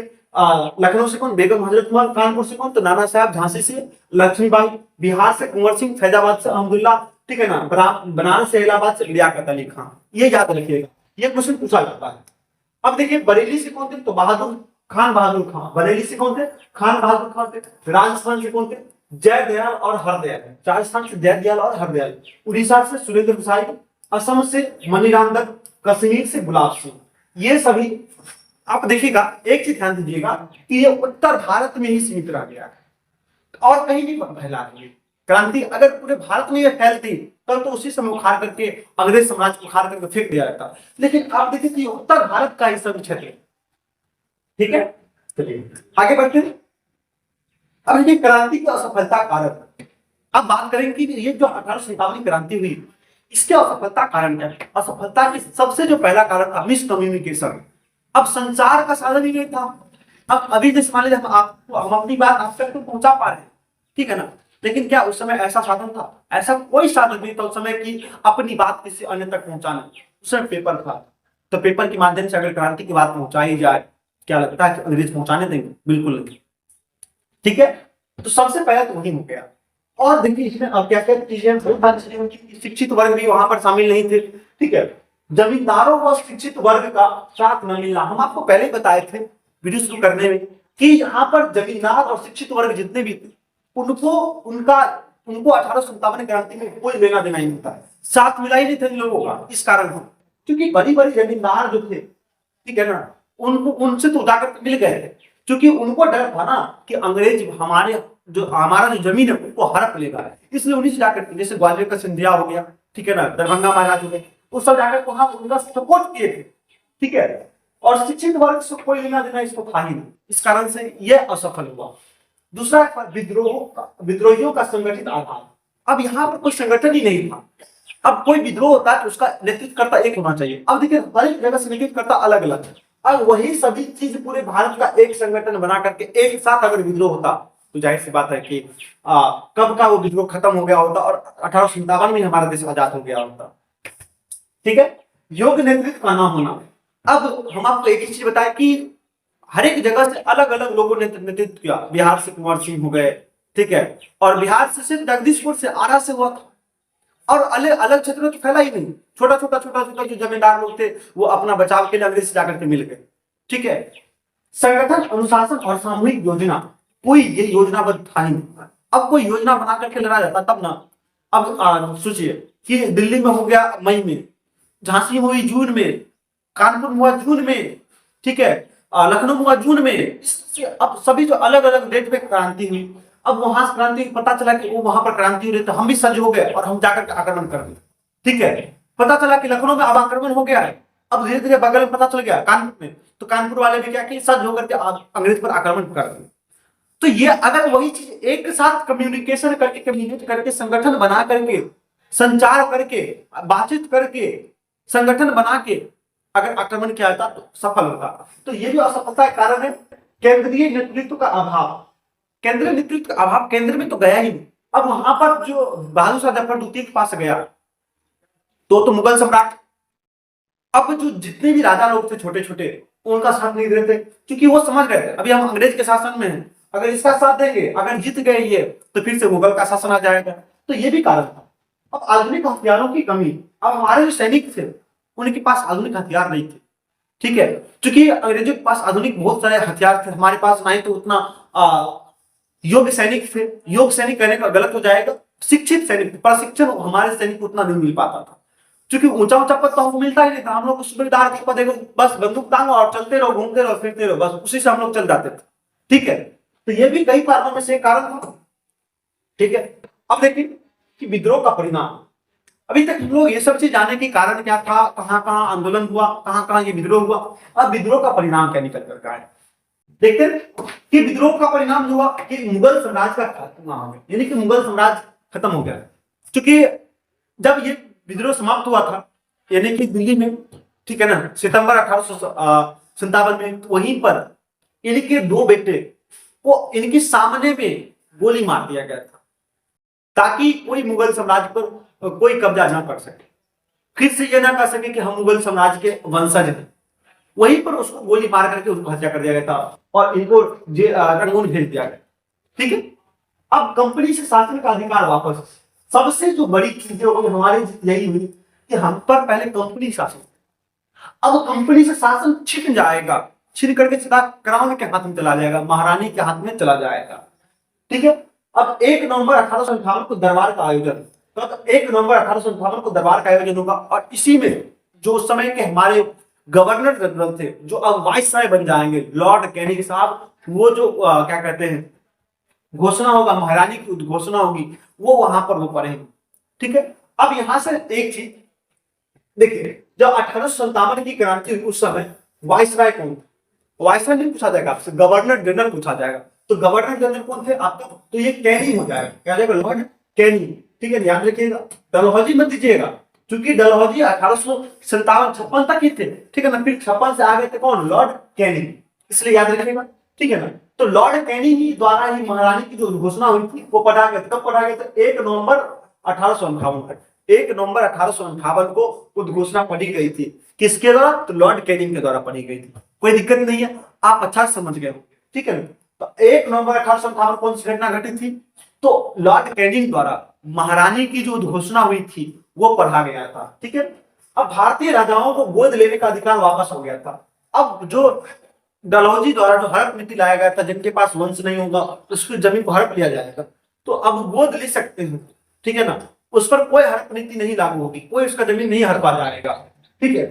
लखनऊ से कौन? बेगम हजरत महल। कानपुर से कौन? तो नाना साहब। झांसी से लक्ष्मीबाई। बिहार से कुंवर सिंह। फैजाबाद से अहमदुल्ला। ठीक है ना? बनारस से इलाहाबाद से लियाकत अली खान। ये याद रखिएगा, ये क्वेश्चन पूछा जाता है। अब देखिए बरेली से कौन थे? तो बहादुर खान। बरेली से कौन थे? खान बहादुर खान थे। राजस्थान से कौन थे? जयदयाल और हरदयाल। राजस्थान से जयदयाल और हरदयाल। उड़ीसा से सुरेंद्र प्रसाद। असम से मणिराम दत्त। कश्मीर से गुलाब सिंह। ये सभी आप देखिएगा, एक चीज ध्यान दीजिएगा कि ये उत्तर भारत में ही सीमित रह गया है और कहीं भी फैला नहीं। क्रांति अगर पूरे भारत में यह फैलती तब तो उसी समय उखाड़ करके अंग्रेज समाज को उखाड़ करके फेंक दिया जाता। लेकिन आप देखिए कि उत्तर भारत का ही सब क्षेत्र। ठीक है, चलिए आगे बढ़ते हैं। अब ये क्रांति की असफलता कारक। अब बात करेंगे कि ये जो 1857 क्रांति हुई इसके असफलता कारण क्या है? असफलता की सबसे जो पहला कारण था मिसकम्युनिकेशन। अब संचार का साधन ही नहीं था। अब अभी जैसे मान लीजिए हम अपनी बात आप तक तो पहुंचा पा रहे हैं। ठीक है ना? लेकिन क्या उस समय ऐसा साधन था? ऐसा कोई साधन नहीं था उस समय की अपनी बात किसी अन्य तक पहुंचाना। उस समय पेपर था, तो पेपर के माध्यम से अगर क्रांति की बात पहुंचाई जाए, क्या लगता है कि अंग्रेज पहुंचाने देंगे? बिल्कुल नहीं। ठीक है, तो सबसे पहले तो वही हो गया। और देखिए इसमें अब क्या क्या चीजें, शिक्षित वर्ग भी वहां पर शामिल नहीं थे। ठीक है, जमींदारों व शिक्षित वर्ग का साथ न मिलना। हम आपको पहले ही बताए थे वीडियो शुरू करने में कि यहाँ पर जमींदार और शिक्षित वर्ग जितने भी थे उनको 1857 क्रांति में कोई लेना देना ही नहीं था, साथ मिला ही नहीं था इन लोगों का। इस कारण क्योंकि बड़ी बड़ी जमींदार जो थे, ठीक है ना, उनसे तो जाकर मिल गए थे, क्योंकि उनको डर था ना कि अंग्रेज हमारा जो जमीन है उनको हड़प लेगा। इसलिए उन्हीं से जाकर, जैसे ग्वालियर का सिंधिया हो गया, ठीक है ना, दरभंगा महाराज हो गए, उस सब जाकर वहां उनका सपोर्ट किए थे। ठीक है, और शिक्षित वर्ग से कोई लेना देना इसको था ही नहीं। इस कारण से यह असफल हुआ। दूसरा विद्रोहियों का संगठित आधार। अब यहाँ पर कोई संगठन ही नहीं था। अब कोई विद्रोह होता है तो उसका नेतृत्वकर्ता एक होना चाहिए। अब देखिए हर एक जगह से नेतृत्वकर्ता अलग अलग है। अब वही सभी चीज पूरे भारत का एक संगठन बना करके एक साथ अगर विद्रोह होता तो जाहिर सी बात है कि कब का वो विद्रोह खत्म हो गया होता और 1857 में हमारा देश आजाद हो गया होता। ठीक है, योग्य नेतृत्व का ना होना। अब हम आपको एक ही चीज बताएं कि हर एक जगह से अलग अलग लोगों ने नेतृत्व किया। बिहार से कुंवर सिंह हो गए, ठीक है, और बिहार से सिर्फ जगदीशपुर से, आरा से हुआ था, और अलग अलग क्षेत्रों में फैला ही नहीं। छोटा छोटा जो जमींदार लोग थे वो अपना बचाव के लिए अंग्रेज से जाकर के मिल गए, ठीक है। संगठन, अनुशासन और सामूहिक योजना, कोई ये योजनाबद्ध था ही नहीं। अब कोई योजना बना करके लड़ा जाता तब ना। अब सोचिए कि दिल्ली में हो गया मई में, झांसी में हुई जून में, कानपुर में हुआ जून में, ठीक है, लखनऊ में हुआ जून में। अब सभी जो अलग अलग डेट पे क्रांति हुई, अब वहां से क्रांति पता चला कि वो वहां पर क्रांति हो रही, तो हम भी सज हो गए और हम जाकर के आक्रमण कर दिए, ठीक है। पता चला कि लखनऊ में अब आक्रमण हो गया है, अब धीरे धीरे बगल में पता चल गया कानपुर में, तो कानपुर वाले भी क्या कि सज होकर के अंग्रेज पर आक्रमण कर दिए। तो ये अगर वही चीज एक साथ कम्युनिकेशन करके, कम्युनिकेट करके, संगठन बना करके, संचार करके, बातचीत करके, संगठन बना के अगर आक्रमण किया जाता तो सफल होता। तो ये जो असफलता का कारण है केंद्रीय नेतृत्व का अभाव। केंद्रीय नेतृत्व का अभाव, केंद्र में तो गया ही नहीं। अब वहां पर जो बहादुर शाह जफर द्वितीय के पास गया तो मुगल सम्राट, अब जो जितने भी राजा लोग थे छोटे छोटे, उनका साथ नहीं दे रहे थे, क्योंकि वो समझ रहे थे अभी हम अंग्रेज के शासन में हैं, अगर इसका साथ देंगे, अगर जीत गए ये, तो फिर से मुगल का शासन आ जाएगा। तो ये भी कारण था। अब आधुनिक हथियारों की कमी, अब हमारे जो सैनिक थे उनके पास आधुनिक हथियार नहीं थे, ठीक है, क्योंकि अंग्रेजों के पास आधुनिक बहुत सारे हथियार थे, हमारे पास नहीं तो उतना योग्य सैनिक थे। योग्य सैनिक कहने का गलत हो जाएगा, शिक्षित सैनिक, प्रशिक्षण हमारे सैनिक को उतना नहीं मिल पाता था, क्योंकि ऊंचा ऊंचा पद तो हमको मिलता ही नहीं था। हम लोग सूबेदार का पद देखो, बस बंदूक टांगो और चलते रहो, घूमते रहो, फिरते रहो, बस उसी से हम लोग चल जाते थे, ठीक है। तो ये भी कई कारणों में से कारण था, ठीक है। अब देखिए कि विद्रोह का परिणाम, अभी तक हम लोग ये सब चीज जाने के कारण क्या था, कहां कहां आंदोलन हुआ, कहां कहां ये विद्रोह हुआ। अब विद्रोह का परिणाम क्या निकल कर आया, देखते हैं कि विद्रोह का परिणाम जो हुआ कि मुगल साम्राज्य का खात्मा हो गया, यानी कि मुगल साम्राज्य खत्म हो गया। क्योंकि जब ये विद्रोह समाप्त हुआ था, यानी कि दिल्ली में, ठीक है ना, सितंबर 1857 में, तो वहीं पर इनके दो बेटे को इनके सामने में गोली मार दिया गया था, ताकि कोई मुगल साम्राज्य पर कोई कब्जा ना कर सके, फिर से ये ना कर सके कि हम मुगल साम्राज्य के वंशज हैं। वहीं पर उसको गोली मार करके उसको हत्या कर दिया गया था और इनको रंगून भेज दिया गया, ठीक है। अब कंपनी से शासन का अधिकार वापस। सबसे जो बड़ी चीज हमारी यही हुई कि हम पर पहले कंपनी शासन, अब कंपनी से शासन छिन जाएगा, छिन करके सीधा क्राउन के हाथ में चला जाएगा, महारानी के हाथ में चला जाएगा, ठीक है। अब 1 नवंबर 1858 को दरबार का आयोजन, तो 1 नवंबर 1858 को दरबार का आयोजन होगा, और इसी में जो उस समय के हमारे गवर्नर जनरल थे, जो अब वाइसराय बन जाएंगे, लॉर्ड कैनिंग साहब, वो जो क्या कहते हैं घोषणा होगा, महारानी की घोषणा होगी, वो वहां पर वो पढ़ेंगे, ठीक है। अब यहां से एक चीज देखिए, जब 1857 की क्रांति हुई उस समय वाइसराय कौन, वाइसराय नहीं पूछा जाएगा आपसे, गवर्नर जनरल पूछा जाएगा। तो गवर्नर जनरल कौन थे आपका, तो ये कैनिंग हो जाएगा, क्या जाएगा, लॉर्ड कैनिंग, ठीक है। याद रखिएगा, डलहौजी मत दीजिएगा, क्योंकि डलहौजी 1857-56 तक ही थे, ठीक है ना, फिर 56 से आ गए थे कौन, लॉर्ड कैनिंग, इसलिए याद रखिएगा, ठीक है ना। तो लॉर्ड कैनिंग ही द्वारा ही महारानी की जो घोषणा हुई थी वो पढ़ा गया, कब पढ़ा गया था, 1 नवंबर 1858 तक, 1 नवंबर 1858 को उद्घोषणा पढ़ी गई थी, किसके द्वारा, तो लॉर्ड कैनिंग के द्वारा पढ़ी गई थी। कोई दिक्कत नहीं है, आप अच्छा समझ गए, ठीक है ना। तो 1 नवंबर 1858 कौन सी घटना घटी थी, तो लॉर्ड कैनिंग द्वारा महारानी की जो घोषणा हुई थी वो पढ़ा गया था, ठीक है। अब भारतीय राजाओं को गोद लेने का अधिकार वापस हो गया था। अब जो डलहौजी द्वारा जो हड़प नीति लाया गया था, जिनके पास वंश नहीं होगा उसकी जमीन को हड़प लिया जाएगा, तो अब गोद ले सकते हैं, ठीक है ना, उस पर कोई हड़प नीति नहीं लागू होगी, कोई उसका जमीन नहीं हड़पा जाएगा, ठीक है।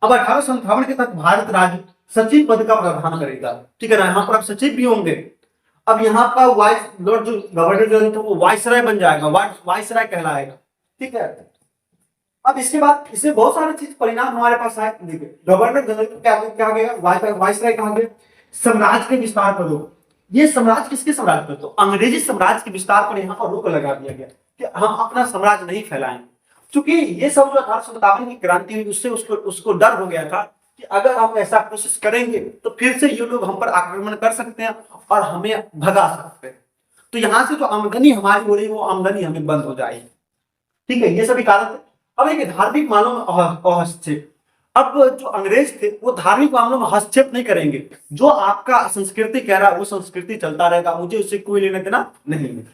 अब 1857 के तक भारत राज्य सचिव पद का प्रावधान करेगा, ठीक है ना, यहाँ पर अब सचिव भी होंगे। अब यहाँ का वाइस लॉर्ड जो गवर्नर जनरल था वो वाइसराय बन जाएगा, वाइसराय कहलाएगा, ठीक है। अब इसके बाद इससे बहुत सारे चीज परिणाम हमारे पास आए। देखिए, गवर्नर जनरल क्या गया, वाइसराय कहा गया, साम्राज्य के विस्तार पर रोक। ये साम्राज्य किसके साम्राज्य पर, तो अंग्रेजी साम्राज्य के विस्तार पर यहाँ पर रोक लगा दिया गया कि हम अपना साम्राज्य नहीं फैलाएंगे, क्योंकि ये सब जो 1857 की क्रांति हुई उससे उसको डर हो गया था कि अगर हम ऐसा कोशिश करेंगे तो फिर से ये लोग हम पर आक्रमण कर सकते हैं और हमें भगा सकते हैं, तो यहाँ से जो आमदनी हमारी हो रही वो आमदनी हमें बंद हो जाएगी, ठीक है। ये सभी कारण थे। अब एक धार्मिक मामलों में हस्तक्षेप। अब जो अंग्रेज थे वो धार्मिक मामलों में हस्तक्षेप नहीं करेंगे, जो आपका संस्कृति कह रहा है वो संस्कृति चलता रहेगा, मुझे उससे कोई लेना देना नहीं है।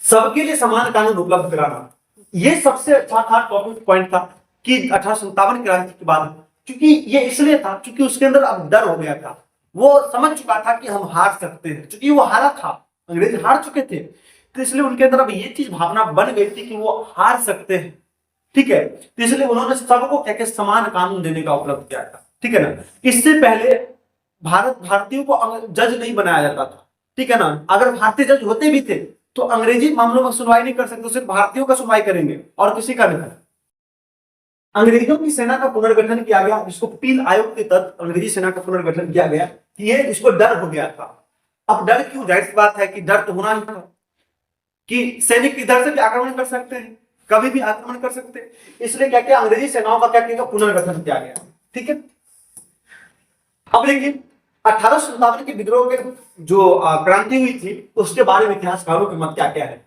सबके लिए समान कानून उपलब्ध कराना, ये सबसे अच्छा था टॉपिक पॉइंट था कि 1857 क्रांति के बाद, क्योंकि ये इसलिए था क्योंकि उसके अंदर अब डर हो गया था, वो समझ चुका था कि हम हार सकते हैं, क्योंकि वो हारा था, अंग्रेज हार चुके थे, तो इसलिए उनके अंदर अब ये चीज भावना बन गई थी कि वो हार सकते हैं। ठीक है, तो इसलिए उन्होंने सबको क्या समान कानून देने का उपलब्ध किया था। ठीक है ना, इससे पहले भारतीयों को जज नहीं बनाया जाता था। ठीक है ना, अगर भारतीय जज होते भी थे तो अंग्रेजी मामलों में सुनवाई नहीं कर सकते, सिर्फ भारतीयों का सुनवाई करेंगे और किसी का नहीं। अंग्रेजों की सेना का पुनर्गठन किया गया, जिसको पील आयोग के तहत अंग्रेजी सेना का पुनर्गठन किया गया। ये इसको डर हो गया था। अब डर क्यों, जाहिर सी बात है कि डर तो होना ही था कि सैनिक इधर से भी आक्रमण कर सकते हैं, कभी भी आक्रमण कर सकते हैं, इसलिए क्या किया अंग्रेजी सेनाओं का क्या किया पुनर्गठन किया गया। ठीक है, अब देखिए 1857 के विद्रोह के जो क्रांति हुई थी उसके बारे में इतिहासकारों के मत क्या क्या है,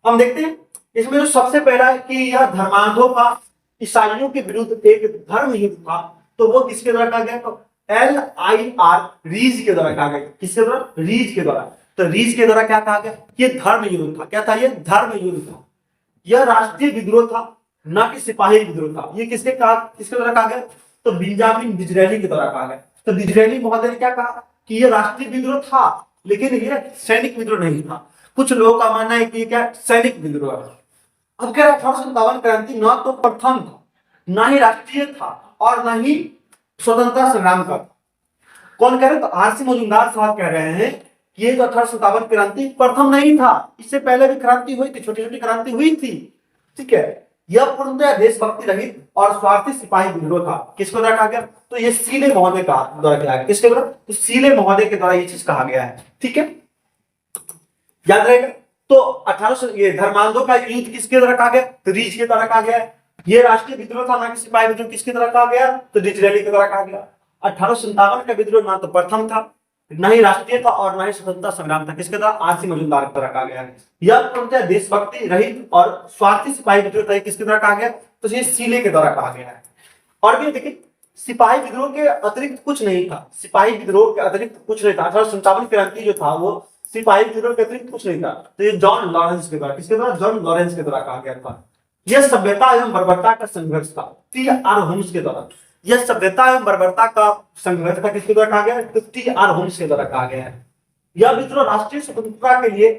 हम देखते हैं। इसमें जो सबसे पहला है कि यह धर्मांधों का ईसाइयों के विरुद्ध एक धर्म युद्ध था, तो वो किसके द्वारा कहा गया, तो LIR रीज के द्वारा कहा गया। किसके द्वारा, रीज के द्वारा। तो रीज के द्वारा क्या कहा गया, ये धर्म युद्ध था। क्या था, ये धर्म युद्ध था। यह राष्ट्रीय विद्रोह था, न कि सिपाही विद्रोह था। ये किसके द्वारा कहा गया, तो बेंजामिन डिज़रायली के द्वारा कहा गया। तो डिज़रायली महोदय ने क्या कहा कि यह राष्ट्रीय विद्रोह था, लेकिन यह सैनिक विद्रोह नहीं था। कुछ लोगों का मानना है कि क्या सैनिक विद्रोह है। अब क्या 1857 क्रांति न तो प्रथम था, न ही राष्ट्रीय था, और न ही स्वतंत्रता संग्राम का। कौन कह रहे, तो आरसी मजूमदार साहब कह रहे हैं कि ये जो 1857 क्रांति प्रथम नहीं था, इससे पहले भी क्रांति हुई थी, छोटी छोटी क्रांति हुई थी। ठीक है, यह पूर्णतः देशभक्ति रहित और स्वार्थी सिपाही विद्रोह था। किसको द्वारा कहा गया, तो ये सीले महोदय का द्वारा किया गया। किसके द्वारा, तो सीले महोदय के द्वारा ये चीज कहा गया है। ठीक है, याद रहेगा। तो 1800 ये धर्मांधों का युद्ध किसके द्वारा कहा गया, तो रीज के द्वारा कहा गया। ये राष्ट्रीय विद्रोह था, ना कि सिपाही विद्रोह, किसके द्वारा कहा गया, तो डिज़रायली के द्वारा कहा गया। 1857 का विद्रोह ना तो प्रथम था, न ही राष्ट्रीय था, और न ही स्वतंत्रता संग्राम था। किसके द्वारा, आरसी मजूमदार के द्वारा कहा गया है। यह पूर्णतः देशभक्ति रहित और स्वार्थी सिपाही विद्रोह था। किसके द्वारा कहा गया, तो ये सीले के द्वारा कहा गया है। और भी देखिए, सिपाही विद्रोह के अतिरिक्त कुछ नहीं था, सिपाही विद्रोह के अतिरिक्त कुछ नहीं था। 1857 क्रांति जो था वो सिपाही विद्रोह के अतिरिक्त कुछ नहीं था। तो ये जॉन लॉरेंस के द्वारा, किसके द्वारा, जॉन लॉरेंस के द्वारा कहा गया था। यह सभ्यता एवं बर्बरता का संघर्ष था, T.R. होम्स के द्वारा। यह सभ्यता एवं बर्बरता का संघर्ष था, किसके द्वारा कहा गया, तो T.R. होम्स के द्वारा कहा गया है। यह विद्रोह राष्ट्रीय स्वतंत्रता के लिए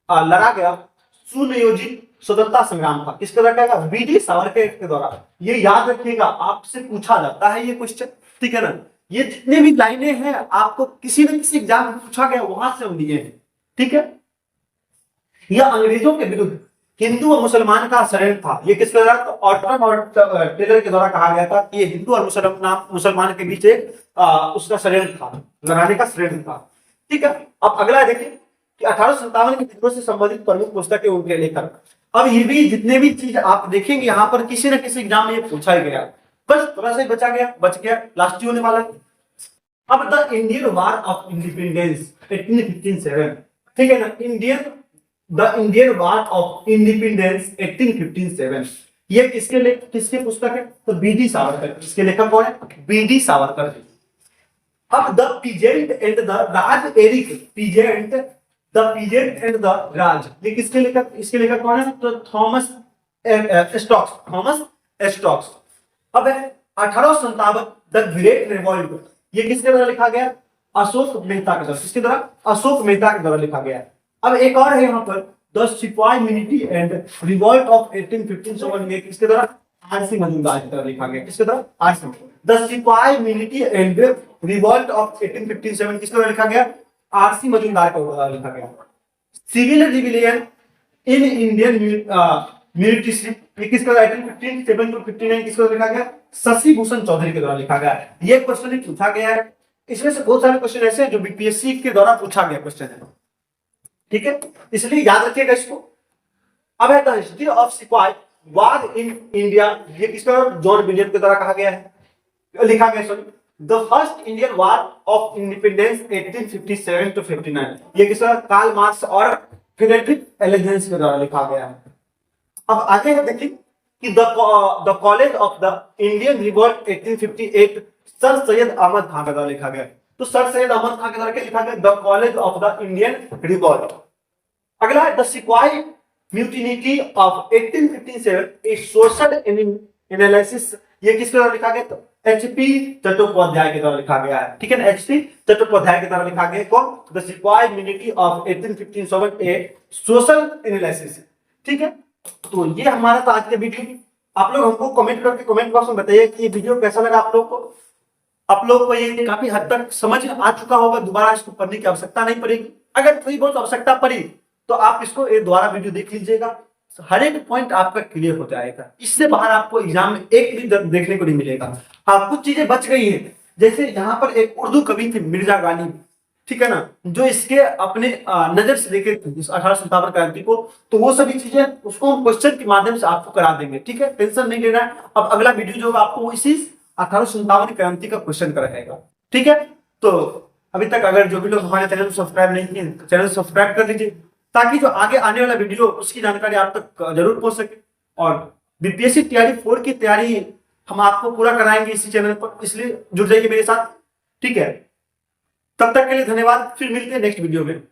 लड़ा गया सुनियोजित स्वतंत्रता संग्राम था। किसके द्वारा कहा गया, BD सावरकर के द्वारा। ये याद रखिएगा, आपसे पूछा जाता है ये क्वेश्चन। ठीक है ना, ये जितने भी लाइनें हैं आपको किसी न किसी एग्जाम में पूछा गया, वहां से हम लिए हैं। ठीक है, यह अंग्रेजों के विरुद्ध हिंदू और मुसलमान का षड्यंत्र था। ये किसके द्वारा, तो ऑटन और टेलर के द्वारा कहा गया था कि ये हिंदू और मुसलमान के बीच एक उसका षड्यंत्र था, लड़ाने का षड्यंत्र था। ठीक है, अब अगला देखिए कि 1857 के विद्रोह से संबंधित प्रमुख पुस्तकें उनके लेखक। अब ये भी जितने भी चीज आप देखेंगे यहाँ पर किसी न किसी एग्जाम में ये पूछा ही गया, बस थोड़ा सा बच गया, लास्ट ही होने वाला है। अब the Indian war of independence 1857। ठीक है ना, the Indian war of independence 1857, ये किसके पुस्तक है, तो BD सावरकर। इसके लेखक कौन है, BD सावरकर। अब the peasant and the Raj, Eric peasant, the peasant and the Raj, ये किसके लेखक, इसके लेखक कौन है, तो थॉमस स्टॉक्स। अब है 1857 द ग्रेट रिवॉल्ट, ये किसके द्वारा लिखा गया, अशोक मेहता के द्वारा। किसके द्वारा, अशोक मेहता के द्वारा लिखा गया है। अब एक और है यहाँ पर द सिपाही मिलिट्री एंड रिवॉल्ट ऑफ 1857, ये किसके द्वारा, आरसी मजूमदार की तरह लिखा गया। किसके द्वारा, आरसी। द सिपाही मिलिट्री एंड रिवॉल्ट ऑफ 1857 किसके द्वारा लिखा गया, आरसी मजूमदार के द्वारा लिखा गया। सिविल रिविलियन इन इंडियन मिलिट्रीशिप, ये किसके द्वारा 1857 to 59 किसके द्वारा लिखा गया, शशि भूषण चौधरी के द्वारा लिखा गया। ये क्वेश्चन पूछा गया है, इसमें से बहुत सारे क्वेश्चन ऐसे हैं जो बीपीएससी के द्वारा पूछा गया क्वेश्चन है। ठीक है, इसलिए याद रखिएगा इसको। अब है द हिस्ट्री ऑफ सिपाही वार इन इंडिया, ये किसका, जॉन विलियम के द्वारा कहा गया है, लिखा गया sorry. The first Indian war of independence 1857 to 59, ये किसका, कार्ल मार्क्स और फ्रेडरिक एंगल्स के द्वारा लिखा गया है। अब आगे है देखिए कि the college of the Indian revolt 1858 sir Syed Ahmad Khan के द्वारा लिखा गया। तो सर सैयद अहमद खान के द्वारा क्या लिखा गया? The college of the Indian revolt. अगला है द सिपाही म्यूटिनिटी ऑफ 1857 ए सोशल एनालिसिस। ये किसके द्वारा लिखा गया? तो एचपी चट्टोपाध्याय के द्वारा लिखा गया है। ठीक है ना, एचपी चट्टोपाध्याय के द्वारा लिखा गया। कौन? द सिपाही म्यूनिटी ऑफ 1857 ए सोशल एनालिसिस। ठीक है, तो ये हमारा था आज के वीडियो। आप लोग हमको कमेंट करके कमेंट बॉक्स में बताइए कि ये वीडियो कैसा लगा आप लोग को। आप लोग को ये काफी हद तक समझ आ चुका होगा, दोबारा इसको पढ़ने की आवश्यकता नहीं पड़ेगी। अगर थोड़ी बहुत आवश्यकता पड़ी तो आप इसको एक दोबारा वीडियो देख लीजिएगा, हर एक पॉइंट आपका क्लियर हो जाएगा। इससे बाहर आपको एग्जाम में एक भी देखने को नहीं मिलेगा। हाँ, कुछ चीजें बच गई है, जैसे यहाँ पर एक उर्दू कवि थे मिर्जा गालिब, ठीक है ना, जो इसके अपने नजर से देखे थे इस 1857 क्रांति को, तो वो सभी चीजें उसको हम क्वेश्चन के माध्यम से आपको करा देंगे। ठीक है, टेंशन नहीं लेना है। अब अगला वीडियो जो होगा आपको इसी 1857 क्रांति का क्वेश्चन कराएगा। ठीक है, तो अभी तक अगर जो भी लोग हमारे चैनल को सब्सक्राइब नहीं किए तो चैनल सब्सक्राइब कर लीजिए, ताकि जो आगे आने वाला वीडियो उसकी जानकारी आप तक जरूर पहुंच सके। और बीपीएससी तैयारी 4 की तैयारी हम आपको पूरा कराएंगे इसी चैनल पर, इसलिए जुड़ जाइए मेरे साथ। ठीक है, तब तक के लिए धन्यवाद, फिर मिलते हैं नेक्स्ट वीडियो में।